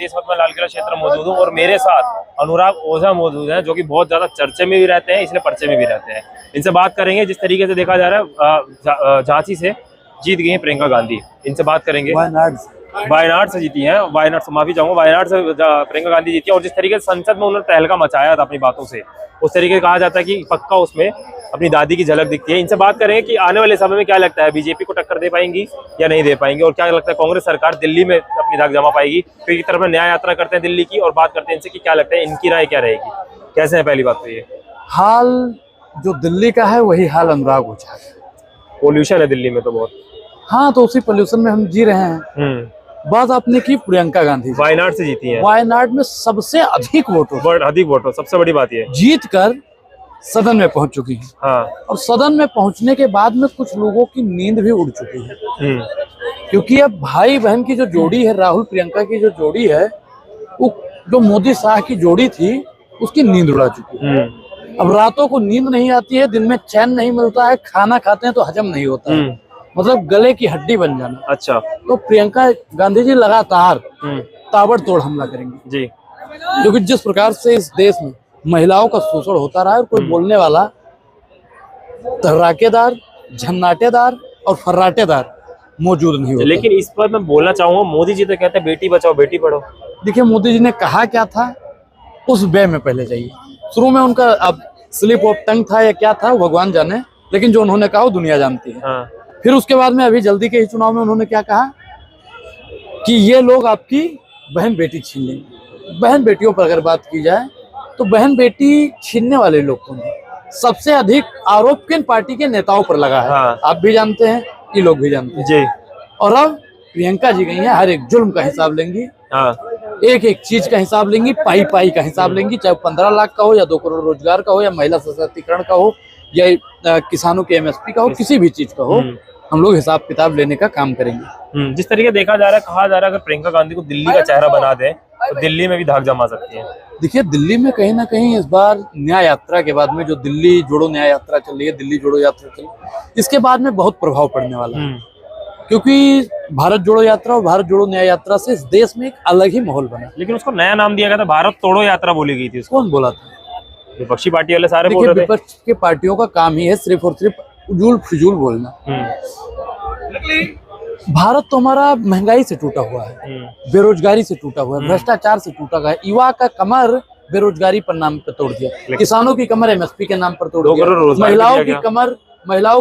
इस वक्त मैं लाल किला क्षेत्र मौजूद हूँ और मेरे साथ अनुराग ओझा मौजूद हैं, जो कि बहुत ज्यादा चर्चे में भी रहते हैं, इसलिए पर्चे में भी रहते हैं। इनसे बात करेंगे। जिस तरीके से देखा जा रहा है झांसी से जीत गई हैं प्रियंका गांधी, इनसे बात करेंगे। वायनाड से जीती हैं, वायनाड से माफी चाहूंगा, वायनाड से प्रियंका गांधी जीती है। और जिस तरीके से संसद में उन्होंने तहलका मचाया था अपनी बातों से, उस तरीके से कहा जाता है कि पक्का उसमें अपनी दादी की झलक दिखती है। इनसे बात करेंगे कि आने वाले समय में क्या लगता है, बीजेपी को टक्कर दे पाएंगी या नहीं दे पाएंगी, और क्या लगता है कांग्रेस सरकार दिल्ली में अपनी धाक जमा पाएगी। क्योंकि तरफ में न्याय यात्रा करते हैं दिल्ली की, और बात करते हैं इनसे कि क्या लगता है इनकी राय क्या रहेगी, कैसे है। पहली बात तो ये हाल जो दिल्ली का है वही हाल अनुराग ओझा है। पोल्यूशन है दिल्ली में तो बहुत। हाँ, तो उसी पोल्यूशन में हम जी रहे हैं। बात आपने की प्रियंका गांधी वायनाड से जीती है। वायनाड में सबसे अधिक वोटों सबसे बड़ी बात ये जीत कर सदन में पहुंच चुकी है। हाँ। और सदन में पहुंचने के बाद में कुछ लोगों की नींद भी उड़ चुकी है, क्योंकि अब भाई बहन की जो जोड़ी है, राहुल प्रियंका की जो जोड़ी है, वो जो मोदी शाह की जोड़ी थी, उसकी नींद उड़ा चुकी है। अब रातों को नींद नहीं आती है, दिन में चैन नहीं मिलता है, खाना खाते हैं तो हजम नहीं होता है, मतलब गले की हड्डी बन जाना। अच्छा। तो प्रियंका गांधी जी लगातार ताबड़तोड़ हमला करेंगे जी, क्योंकि जिस प्रकार से इस देश में महिलाओं का शोषण होता रहा है, और कोई बोलने वाला तर्राकेदार, झन्नाटेदार और फर्राटेदार मौजूद नहीं होता। लेकिन इस पर मैं बोलना चाहूंगा, मोदी जी तो कहते हैं बेटी बचाओ बेटी पढ़ो। देखिए, मोदी जी ने कहा क्या था, उस वे में पहले जाइए। शुरू में उनका अब स्लिप ऑफ टंग था या क्या था, भगवान जाने, लेकिन जो उन्होंने कहा वो दुनिया जानती है। हाँ। फिर उसके बाद में अभी जल्दी के ही चुनाव में उन्होंने क्या कहा कि ये लोग आपकी बहन बेटी छीन लेंगे। बहन बेटियों पर अगर बात की जाए तो बहन बेटी छीनने वाले लोग कौन है? सबसे अधिक आरोप किन पार्टी के नेताओं पर लगा है? हाँ। आप भी जानते हैं, ये लोग भी जानते हैं जी। और अब प्रियंका जी गई हैं, हर एक जुल्म का हिसाब लेंगी। हाँ। एक एक चीज का हिसाब लेंगी, पाई पाई का हिसाब लेंगी, चाहे 15 लाख का हो, या 2 करोड़ रोजगार का हो, या महिला सशक्तिकरण का हो, या किसानों के MSP का हो, किसी भी चीज का हो, हम लोग हिसाब किताब लेने का काम करेंगे। जिस तरीके देखा जा रहा है, कहा जा रहा है अगर प्रियंका गांधी को दिल्ली का चेहरा बना दें तो दिल्ली में भी धाक जमा सकती है। देखिए, दिल्ली में कहीं ना कहीं इस बार न्याय यात्रा के बाद में, जो दिल्ली जोड़ो न्याय यात्रा चल रही है, दिल्ली जोड़ो यात्रा चल रही है, इसके बाद में बहुत प्रभाव पड़ने वाला है। क्योंकि भारत जोड़ो यात्रा और भारत जोड़ो न्याय यात्रा से इस देश में एक अलग ही माहौल बना। लेकिन उसको नया नाम दिया गया था, भारत तोड़ो यात्रा बोली गई थी। कौन बोला था? विपक्षी पार्टी वाले सारे बोल रहे थे। विपक्ष के पार्टियों का काम ही है सिर्फ और सिर्फ उजूल फिजूल बोलना। भारत तो हमारा महंगाई से टूटा हुआ है, बेरोजगारी से टूटा हुआ है, भ्रष्टाचार से टूटा हुआ है। युवा का कमर बेरोजगारी पर नाम पर तोड़ दिया, किसानों की कमर MSP के नाम पर तोड़ दिया, महिलाओं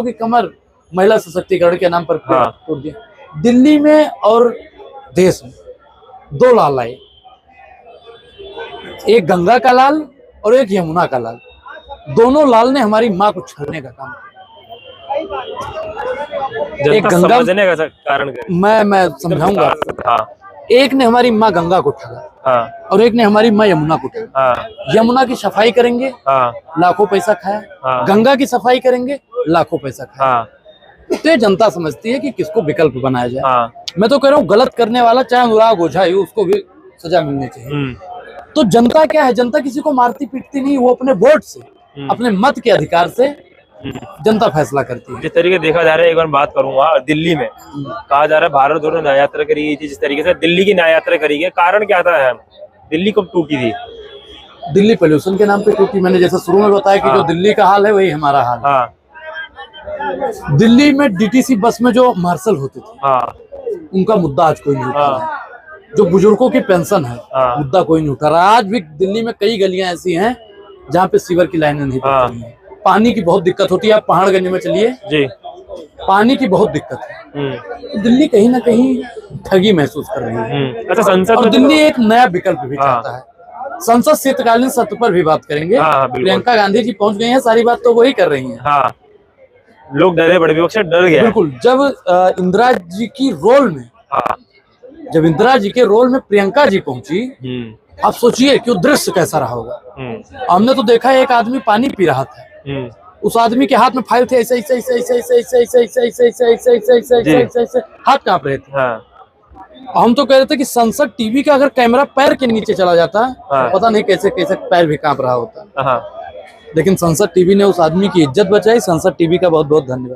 की कमर महिला सशक्तिकरण के नाम पर तोड़ दिया। दिल्ली में और देश में 2 लाल आए, एक गंगा का लाल और एक यमुना का लाल। दोनों लाल ने हमारी माँ को छलने का काम किया। एक गंगा समझने का कारण मैं समझाऊंगा। हाँ। एक ने हमारी माँ गंगा को ठगा। हाँ। और एक ने हमारी माँ यमुना को ठगा। हाँ। यमुना की सफाई करेंगे, हाँ, लाखों पैसा खाया। हाँ। गंगा की सफाई करेंगे, लाखों पैसा खाया। हाँ। तो ये जनता समझती है कि किसको विकल्प बनाया जाए। हाँ। मैं तो कह रहा हूँ, गलत करने वाला चाहे अनुराग ओझा ही, उसको भी सजा मिलनी चाहिए। तो जनता क्या है, जनता किसी को मारती पीटती नहीं, वो अपने वोट से, अपने मत के अधिकार से जनता फैसला करती है। जिस तरीके देखा जा रहा है, एक बार बात करूंगा, दिल्ली में कहा जा रहा है भारत जोड़ो न्याय यात्रा करी गई थी, जिस तरीके से दिल्ली की न्याय यात्रा करी गई, कारण क्या था? दिल्ली कब टूटी थी? दिल्ली पोल्यूशन के नाम पे टूटी। मैंने जैसे शुरू में बताया कि जो दिल्ली का हाल है वही हमारा हाल है। दिल्ली में DTC बस में जो मार्शल होते थे, उनका मुद्दा आज कोई नहीं उठा रहा। जो बुजुर्गों की पेंशन है, मुद्दा कोई नहीं उठा रहा। आज भी दिल्ली में कई गलियां ऐसी हैं जहाँ पे सीवर की लाइनें नहीं पड़ती हैं। पानी की बहुत दिक्कत होती है। आप पहाड़गंज में चलिए जी, पानी की बहुत दिक्कत है। दिल्ली कहीं ना कहीं ठगी महसूस कर रही है। अच्छा, संसद और दिल्ली एक नया विकल्प भी चाहता है। संसद शीतकालीन सत्र पर भी बात करेंगे। प्रियंका गांधी जी पहुंच गई हैं, सारी बात तो वही कर रही हैं। लोग डरे, बड़े विपक्ष डर गए। बिल्कुल। जब इंदिरा जी की रोल में, जब इंदिरा जी के रोल में प्रियंका जी पहुंची, आप सोचिए कि वो दृश्य कैसा रहा होगा। हमने तो देखा एक आदमी पानी पी रहा था, उस आदमी के हाथ में फाइल थे, ऐसे ऐसे ऐसे ऐसे ऐसे ऐसे ऐसे ऐसे ऐसे ऐसे ऐसे ऐसे ऐसे ऐसे ऐसे हाथ कांप रहे थे। हम तो कह रहे थे कि संसद टीवी का अगर कैमरा पैर के नीचे चला जाता, पता नहीं कैसे कैसे पैर भी कांप रहा होता। लेकिन संसद टीवी ने उस आदमी की इज्जत बचाई। संसद टीवी का बहुत बहुत धन्यवाद।